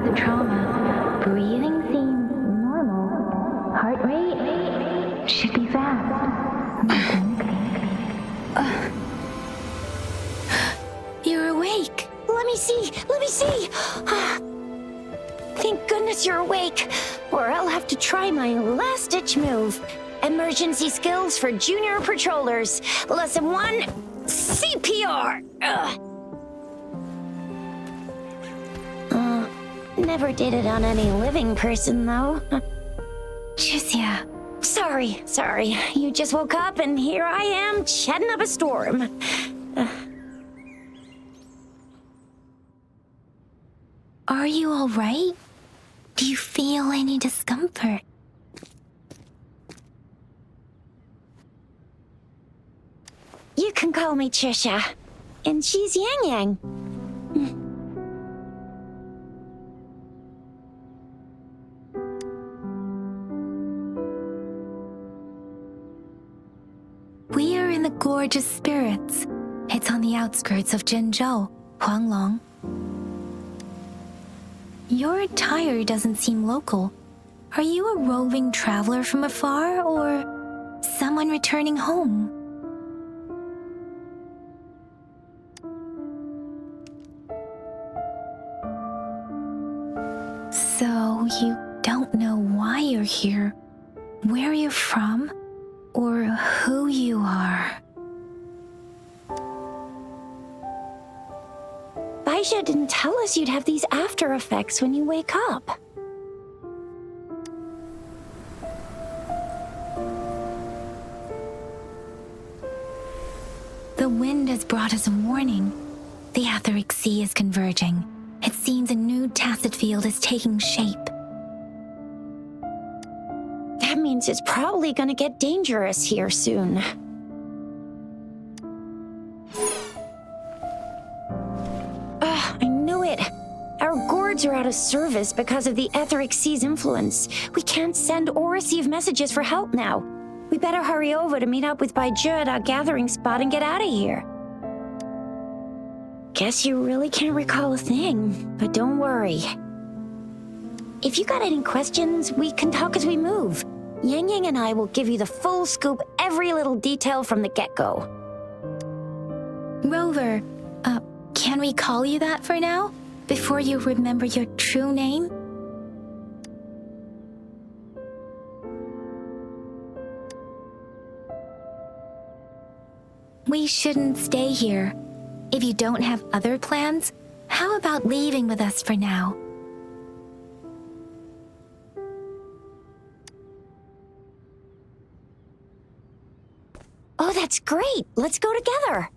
the trauma. Breathing seems normal. Heart rate should be fast. You're awake. Let me see. Thank goodness you're awake, or I'll have to try my last-ditch move. Emergency skills for junior patrollers. Lesson 1, CPR. Never did it on any living person, though. Tricia. Sorry. You just woke up, and here I am, chatting up a storm. Are you all right? Do you feel any discomfort? You can call me Trisha, and she's Yang Yang. We are in the Gorge of Spirits. It's on the outskirts of Zhenzhou, Huanglong. Your attire doesn't seem local. Are you a roving traveler from afar, or someone returning home? So you don't know why you're here, where you're from, or who you are. Baisha didn't tell us you'd have these after effects when you wake up. The wind has brought us a warning. The Etheric Sea is converging. It seems a new tacit field is taking shape. That means it's probably gonna get dangerous here soon. I knew it. Our gourds are out of service because of the Etheric Sea's influence. We can't send or receive messages for help now. We better hurry over to meet up with Baiju at our gathering spot and get out of here. Guess you really can't recall a thing, but don't worry. If you got any questions, we can talk as we move. Yang Yang and I will give you the full scoop, every little detail from the get-go. Rover, can we call you that for now? Before you remember your true name? We shouldn't stay here. If you don't have other plans, how about leaving with us for now? Oh, that's great! Let's go together!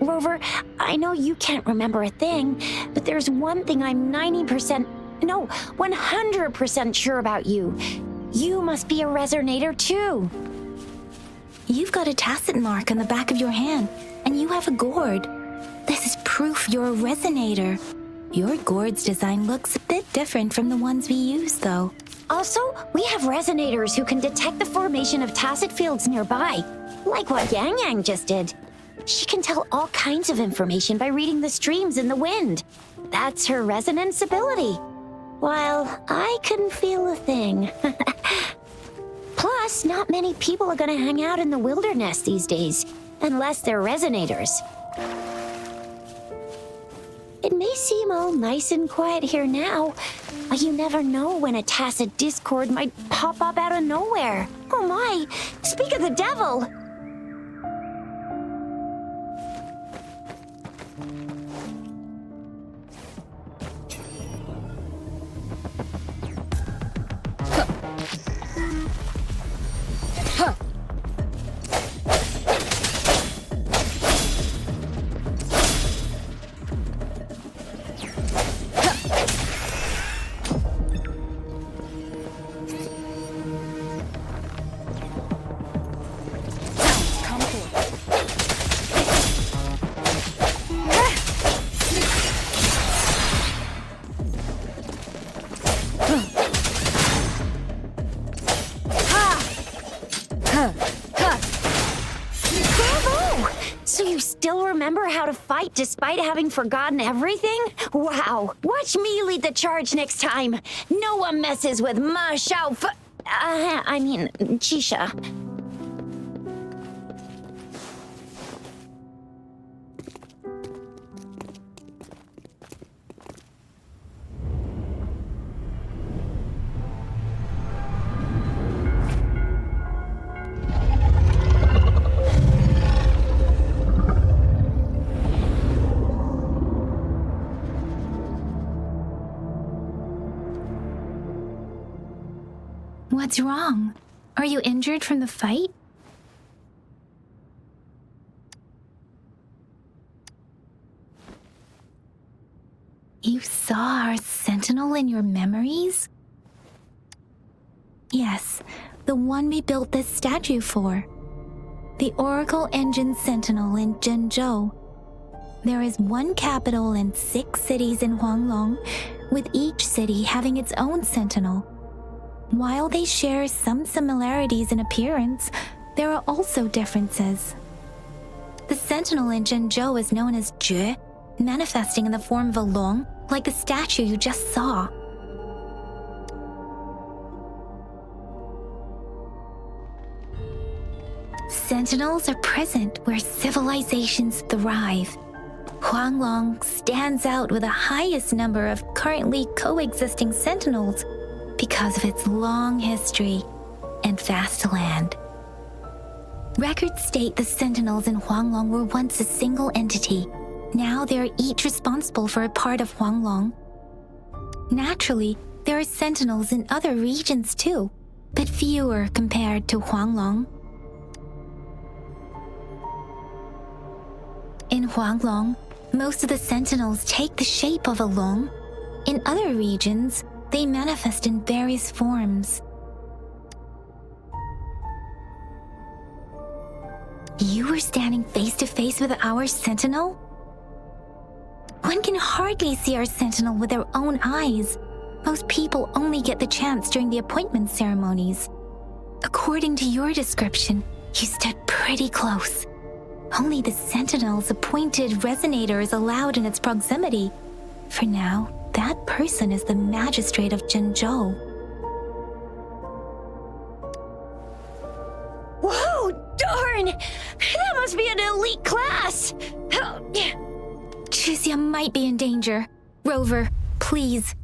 Rover, I know you can't remember a thing, but there's one thing I'm 100% sure about you. You must be a resonator too. You've got a tacit mark on the back of your hand, and you have a gourd. This is proof you're a resonator. Your gourd's design looks a bit different from the ones we use, though. Also, we have resonators who can detect the formation of tacit fields nearby, like what Yang Yang just did. She can tell all kinds of information by reading the streams in the wind. That's her resonance ability. While I couldn't feel a thing. Plus, not many people are gonna hang out in the wilderness these days, unless they're resonators. It may seem all nice and quiet here now, but you never know when a tacit discord might pop up out of nowhere. Oh my, speak of the devil! Bravo! So you still remember how to fight despite having forgotten everything? Wow! Watch me lead the charge next time. No one messes with Ma Xiao Chisha. What's wrong? Are you injured from the fight? You saw our sentinel in your memories? Yes, the one we built this statue for. The Oracle Engine Sentinel in Zhenzhou. There is one capital and 6 cities in Huanglong, with each city having its own sentinel. While they share some similarities in appearance, there are also differences. The sentinel in Zhenzhou is known as Jue, manifesting in the form of a long, like the statue you just saw. Sentinels are present where civilizations thrive. Huanglong stands out with the highest number of currently coexisting sentinels because of its long history and vast land. Records state the sentinels in Huanglong were once a single entity. Now they are each responsible for a part of Huanglong. Naturally, there are sentinels in other regions too, but fewer compared to Huanglong. In Huanglong, most of the sentinels take the shape of a long. In other regions, they manifest in various forms. You were standing face to face with our sentinel? One can hardly see our sentinel with their own eyes. Most people only get the chance during the appointment ceremonies. According to your description, you stood pretty close. Only the sentinel's appointed resonator is allowed in its proximity. For now, that person is the magistrate of Zhenzhou. Whoa, darn! That must be an elite class! Chixia might be in danger. Rover, please.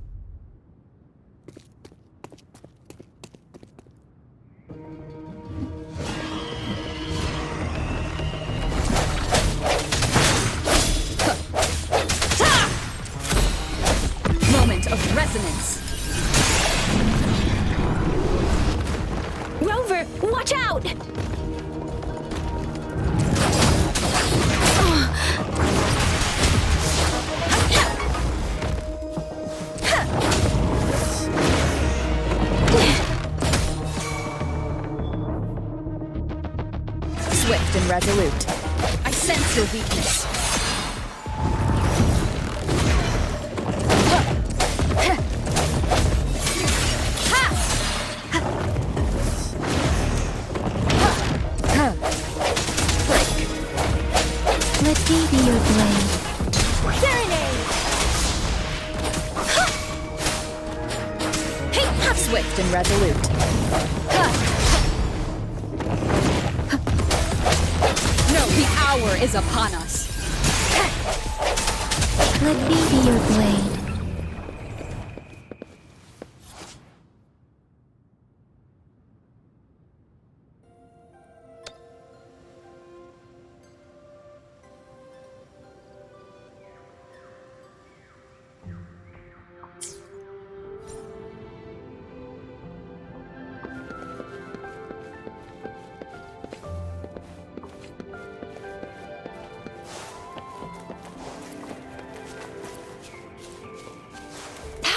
Moment of resonance. Rover, watch out! Swift and resolute. I sense your weakness. Let me be your blade. Swift and resolute. No, the hour is upon us. Let me be your blade.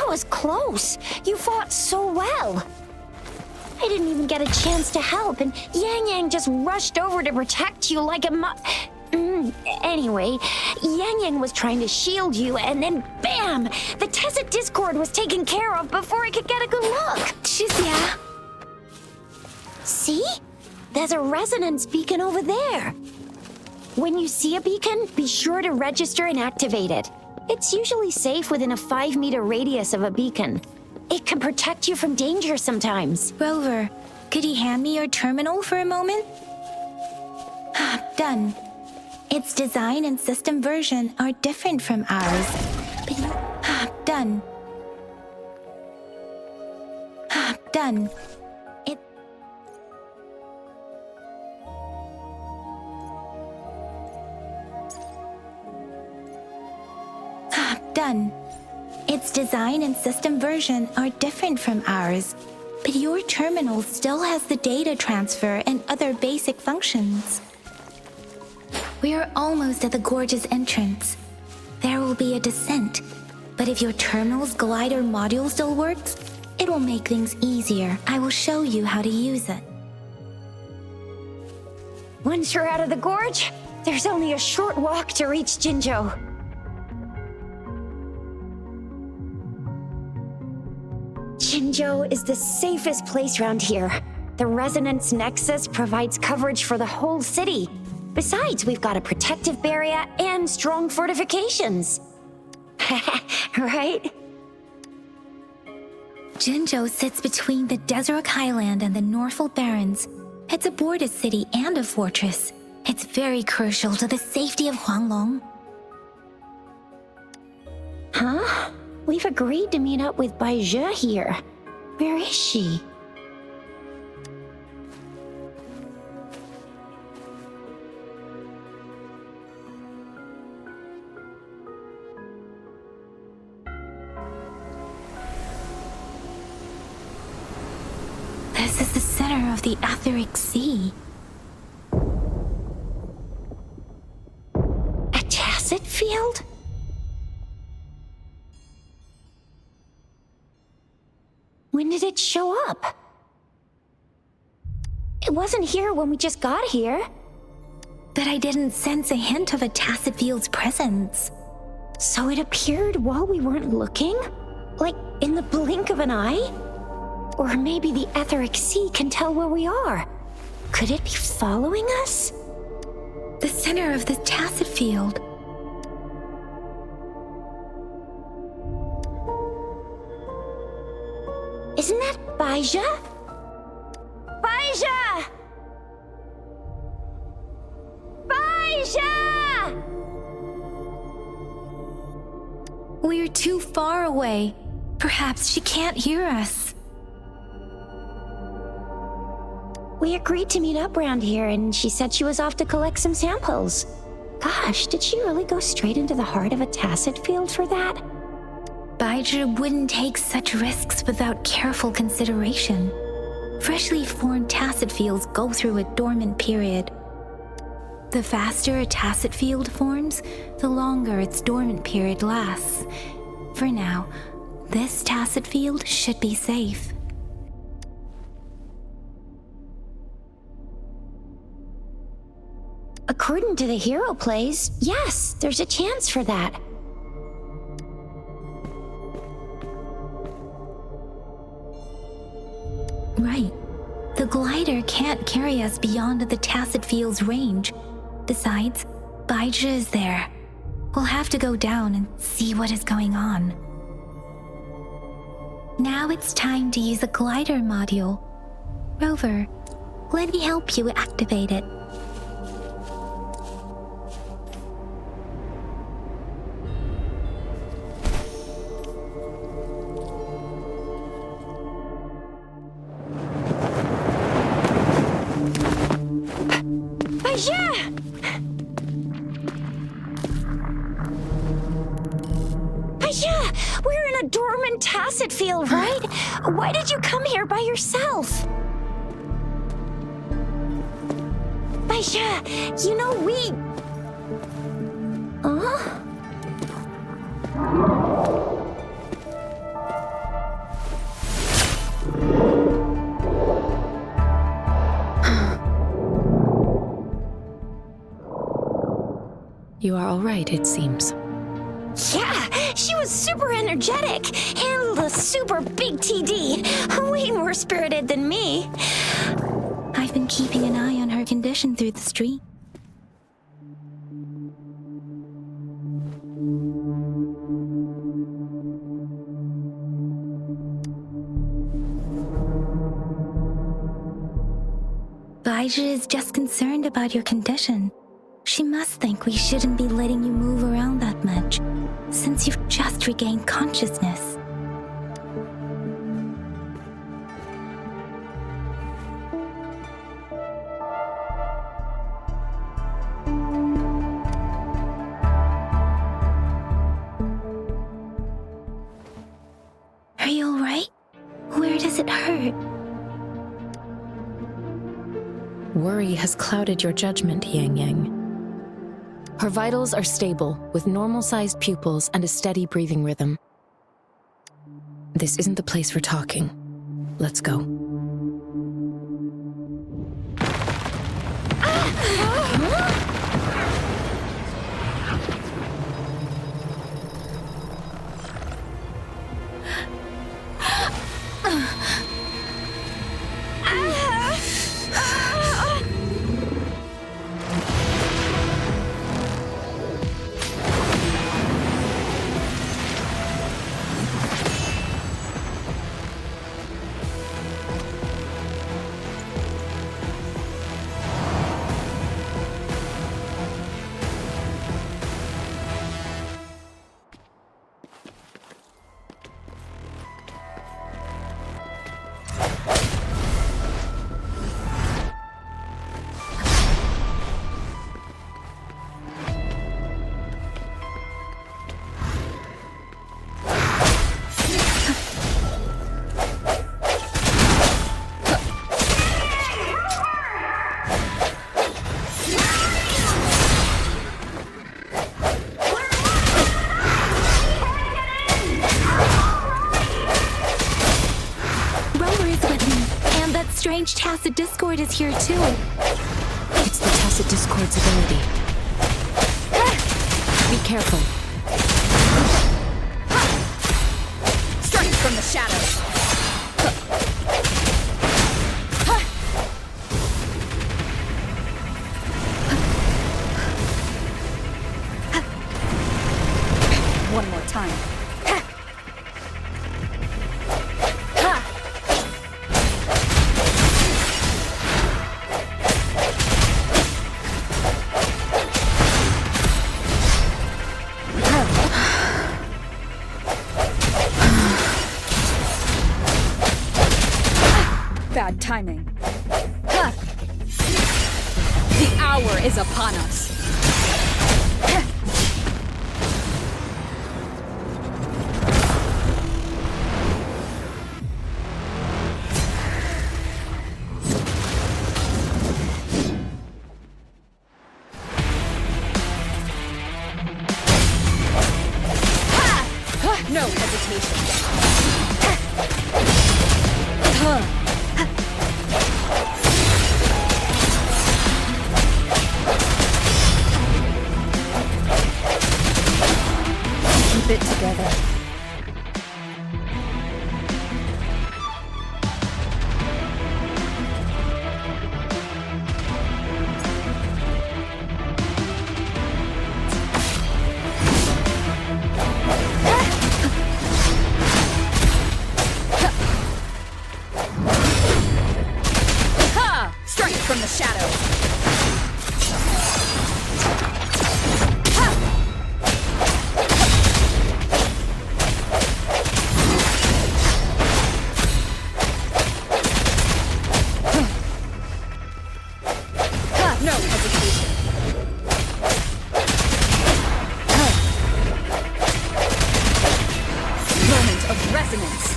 Was close. You fought so well. I didn't even get a chance to help, and Yang Yang just rushed over to protect you like a Anyway, Yang Yang was trying to shield you, and then bam! The Tacit Discord gourd was taken care of before I could get a good look. Shizia! See? There's a resonance beacon over there. When you see a beacon, be sure to register and activate it. It's usually safe within a 5-meter radius of a beacon. It can protect you from danger sometimes. Rover, could you hand me your terminal for a moment? Done. Its design and system version are different from ours. Done. Done. Done. Its design and system version are different from ours, but your terminal still has the data transfer and other basic functions. We are almost at the gorge's entrance. There will be a descent, but if your terminal's glider module still works, it will make things easier. I will show you how to use it. Once you're out of the gorge, there's only a short walk to reach Jinzhou. Jinzhou is the safest place around here. The Resonance Nexus provides coverage for the whole city. Besides, we've got a protective barrier and strong fortifications. Right? Jinzhou sits between the Desert Highland and the Northful Barrens. It's a border city and a fortress. It's very crucial to the safety of Huanglong. Huh? We've agreed to meet up with Bai Zhe here. Where is she? This is the center of the Etheric Sea. A tacit field? When did it show up? It wasn't here when we just got here. But I didn't sense a hint of a tacit field's presence. So it appeared while we weren't looking? Like in the blink of an eye? Or maybe the Etheric Sea can tell where we are. Could it be following us? The center of the tacit field. Isn't that Bai Zhe? Bai Zhe! Bai Zhe! We're too far away. Perhaps she can't hear us. We agreed to meet up around here, and she said she was off to collect some samples. Gosh, did she really go straight into the heart of a tacit field for that? Bai Zhe wouldn't take such risks without careful consideration. Freshly formed tacit fields go through a dormant period. The faster a tacit field forms, the longer its dormant period lasts. For now, this tacit field should be safe. According to the hero plays, yes, there's a chance for that. Right. The glider can't carry us beyond the tacit field's range. Besides, Bai Zhe is there. We'll have to go down and see what is going on. Now it's time to use the glider module. Rover, let me help you activate it. We're in a dormant tacit field, right? Why did you come here by yourself? Bai Zhe, you know we... Huh? You are all right, it seems. Yeah, she She was super energetic, handled a super big TD, way more spirited than me. I've been keeping an eye on her condition through the stream. Baija is just concerned about your condition. She must think we shouldn't be letting you move around that much, since you've just regained consciousness. Are you alright? Where does it hurt? Worry has clouded your judgment, Yang Yang. Her vitals are stable, with normal-sized pupils and a steady breathing rhythm. This isn't the place for talking. Let's go. Strange Tacit Discord is here too. It's the Tacit Discord's ability. Be careful. Strike from the shadows. One more time. Bad timing. Ha! The hour is upon us. No hesitation. Keep it together. Strike from the shadows. No hesitation. Moment of resonance.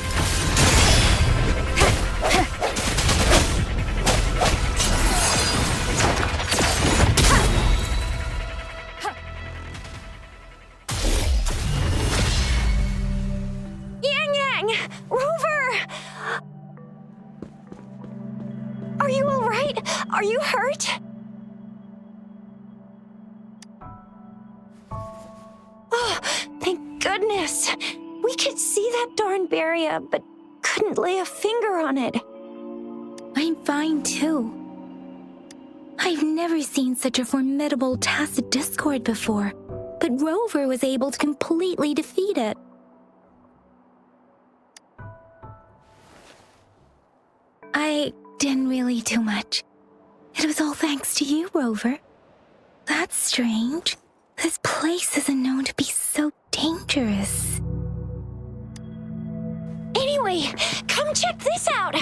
Rover! Are you all right? Are you hurt? Oh, thank goodness. that darn barrier, but couldn't lay a finger on it. I'm fine too. I've never seen such a formidable tacit discord before, but Rover was able to completely defeat it. I didn't really do much. It was all thanks to you, Rover. That's strange. This place isn't known to be so dangerous. Anyway, come check this out.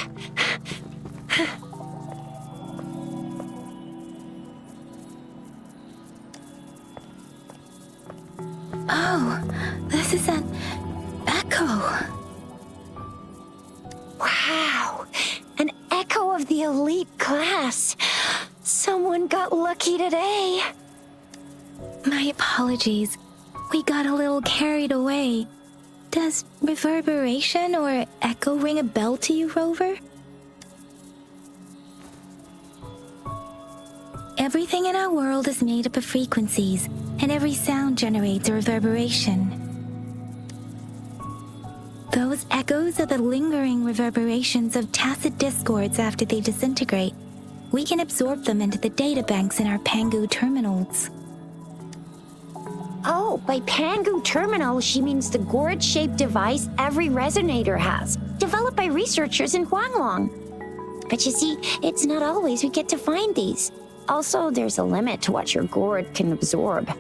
Oh, this is an echo. Wow, an echo of the elite class. Someone got lucky today. My apologies. We got a little carried away. Does reverberation or echo ring a bell to you, Rover? Everything in our world is made up of frequencies, and every sound generates a reverberation. Those echoes are the lingering reverberations of tacit discords after they disintegrate. We can absorb them into the databanks in our Pangu terminals. Oh, by Pangu terminal, she means the gourd-shaped device every resonator has, developed by researchers in Huanglong. But you see, it's not always we get to find these. Also, there's a limit to what your gourd can absorb.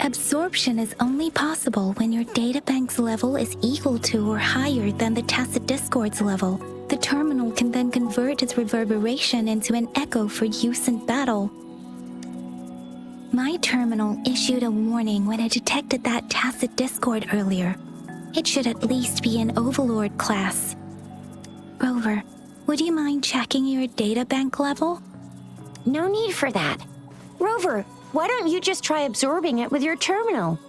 Absorption is only possible when your databank's level is equal to or higher than the tacit discord's level. The terminal can then convert its reverberation into an echo for use in battle. My terminal issued a warning when it detected that tacit discord earlier. It should at least be an Overlord class. Rover, would you mind checking your databank level? No need for that. Rover, why don't you just try absorbing it with your terminal?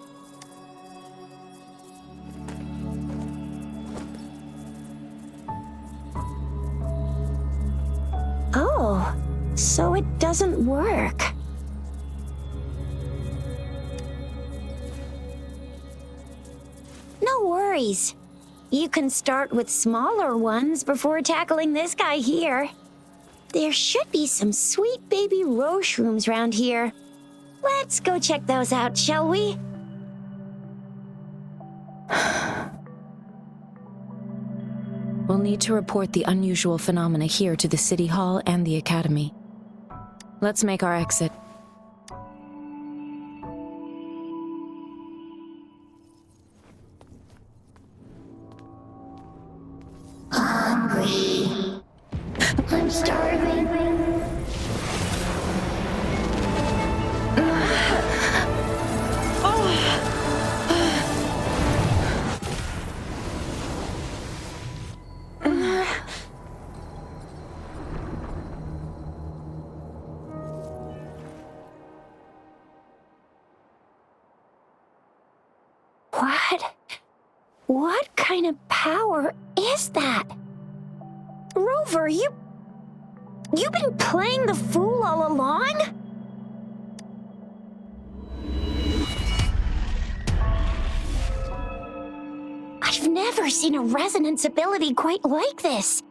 Oh, so it doesn't work. No worries. You can start with smaller ones before tackling this guy here. There should be some sweet baby roshrooms around here. Let's go check those out, shall we? We'll need to report the unusual phenomena here to the City Hall and the Academy. Let's make our exit. Hungry. I'm starving. What kind of power is that? Rover, you've been playing the fool all along? I've never seen a resonance ability quite like this.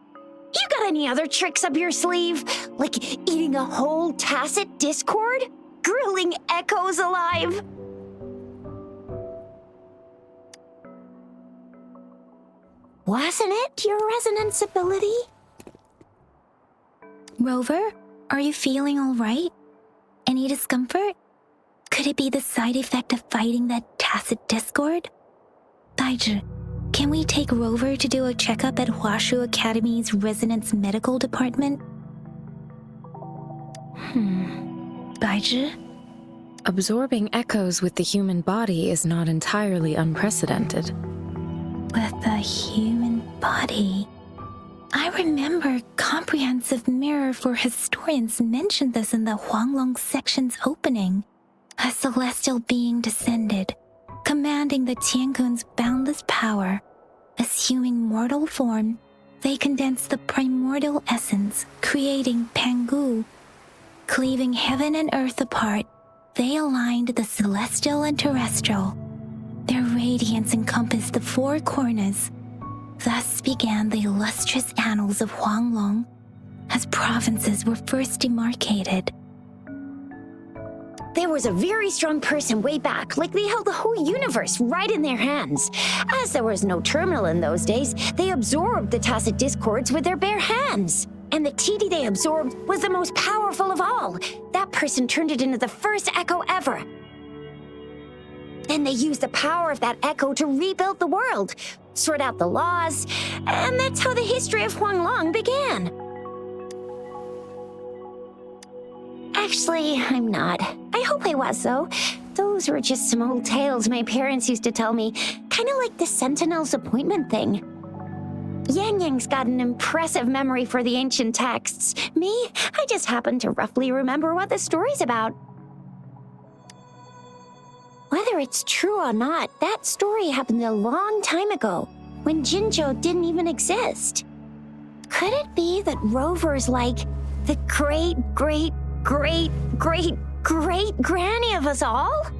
You got any other tricks up your sleeve? Like eating a whole tacit discord? Grilling echoes alive? Wasn't it your resonance ability? Rover, are you feeling all right? Any discomfort? Could it be the side effect of fighting that tacit discord? Daiji, can we take Rover to do a checkup at Huashu Academy's Resonance Medical Department? Daiji? Absorbing echoes with the human body is not entirely unprecedented. With the human body. I remember Comprehensive Mirror for Historians mentioned this in the Huanglong section's opening. A celestial being descended, commanding the Tiankun's boundless power. Assuming mortal form, they condensed the primordial essence, creating Pangu. Cleaving heaven and earth apart, they aligned the celestial and terrestrial. Their radiance encompassed the four corners, Thus began the illustrious annals of Huanglong, as provinces were first demarcated. There was a very strong person way back, like they held the whole universe right in their hands. As there was no terminal in those days, they absorbed the tacit discords with their bare hands. And the TD they absorbed was the most powerful of all. That person turned it into the first echo ever. Then they used the power of that echo to rebuild the world, sort out the laws, and that's how the history of Huanglong began. Actually, I'm not. I hope I was, though. Those were just some old tales my parents used to tell me, kind of like the Sentinel's appointment thing. Yang Yang's got an impressive memory for the ancient texts. Me, I just happen to roughly remember what the story's about. Whether it's true or not, that story happened a long time ago, when Jinzhou didn't even exist. Could it be that Rover's like the great-great-great-great-great-granny of us all?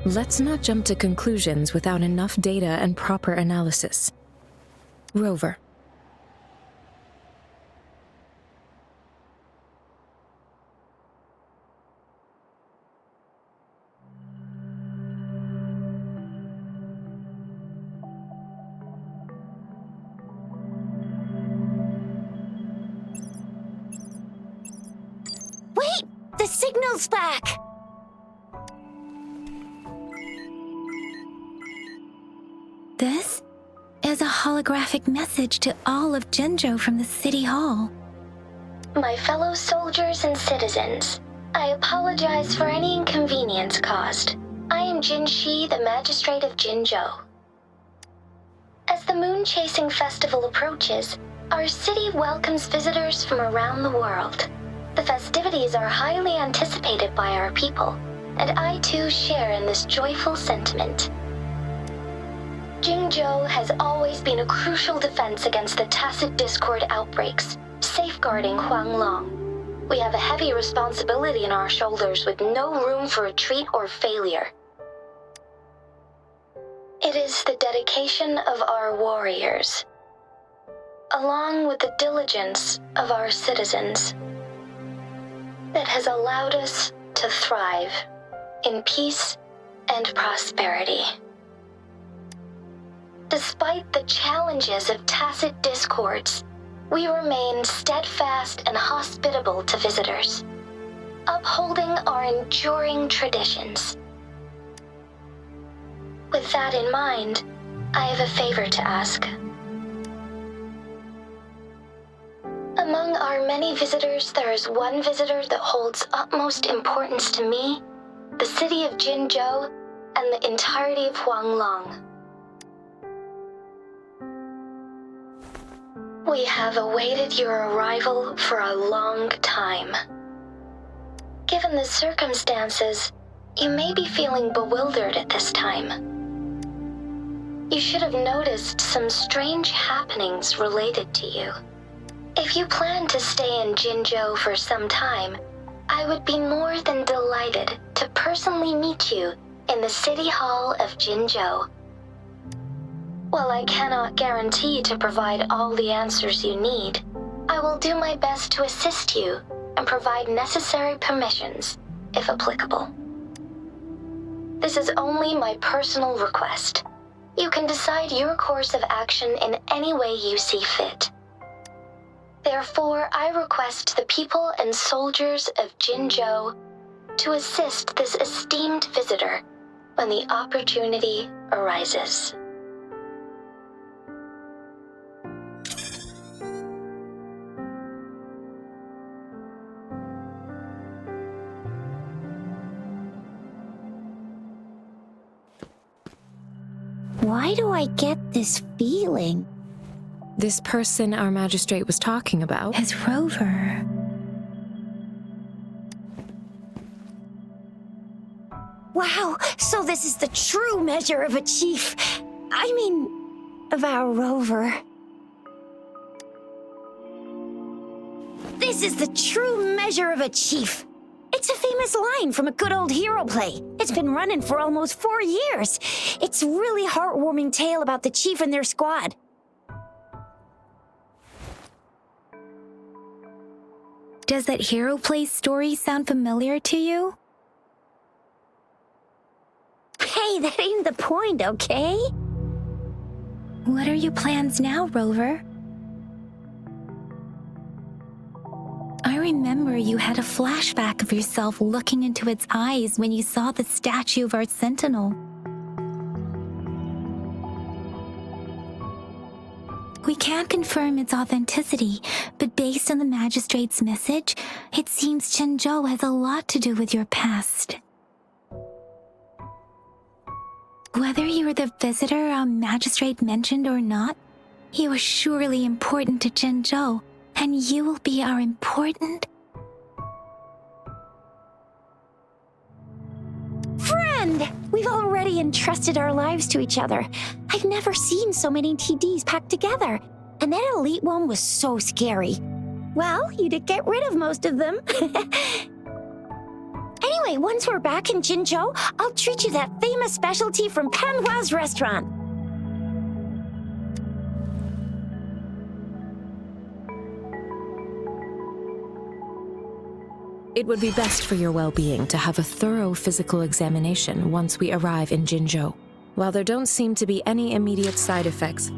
Let's not jump to conclusions without enough data and proper analysis. Rover. Wait! The signal's back! This is a holographic message to all of Jinzhou from the City Hall. My fellow soldiers and citizens, I apologize for any inconvenience caused. I am Jin Shi, the Magistrate of Jinzhou. As the Moon-Chasing Festival approaches, our city welcomes visitors from around the world. The festivities are highly anticipated by our people, and I too share in this joyful sentiment. Jinzhou has always been a crucial defense against the tacit discord outbreaks, safeguarding Huanglong. We have a heavy responsibility on our shoulders with no room for retreat or failure. It is the dedication of our warriors, along with the diligence of our citizens, that has allowed us to thrive in peace and prosperity. Despite the challenges of tacit discords, we remain steadfast and hospitable to visitors, upholding our enduring traditions. With that in mind, I have a favor to ask. Among our many visitors, there is one visitor that holds utmost importance to me, the city of Jinzhou, and the entirety of Huanglong. We have awaited your arrival for a long time. Given the circumstances, you may be feeling bewildered at this time. You should have noticed some strange happenings related to you. If you plan to stay in Jinzhou for some time, I would be more than delighted to personally meet you in the City Hall of Jinzhou. While I cannot guarantee to provide all the answers you need, I will do my best to assist you and provide necessary permissions, if applicable. This is only my personal request. You can decide your course of action in any way you see fit. Therefore, I request the people and soldiers of Jinzhou to assist this esteemed visitor when the opportunity arises. Why do I get this feeling? This person our magistrate was talking about Is Rover. Wow, so this is the true measure of a chief. I mean, of our Rover. This is the true measure of a chief. It's a famous line from a good old hero play. It's been running for almost 4 years. It's a really heartwarming tale about the chief and their squad. Does that Hero Place story sound familiar to you? Hey, that ain't the point, okay? What are your plans now, Rover? I remember you had a flashback of yourself looking into its eyes when you saw the statue of our sentinel. We can't confirm its authenticity, but based on the magistrate's message, it seems Zhenzhou has a lot to do with your past. Whether you were the visitor our magistrate mentioned or not, you are surely important to Zhenzhou, and you will be our important friend! We've already entrusted our lives to each other. I've never seen so many TDs packed together, and that elite one was so scary. Well, you did get rid of most of them. Anyway, once we're back in Jinzhou, I'll treat you that famous specialty from Panhua's restaurant. It would be best for your well-being to have a thorough physical examination once we arrive in Jinzhou. While there don't seem to be any immediate side effects,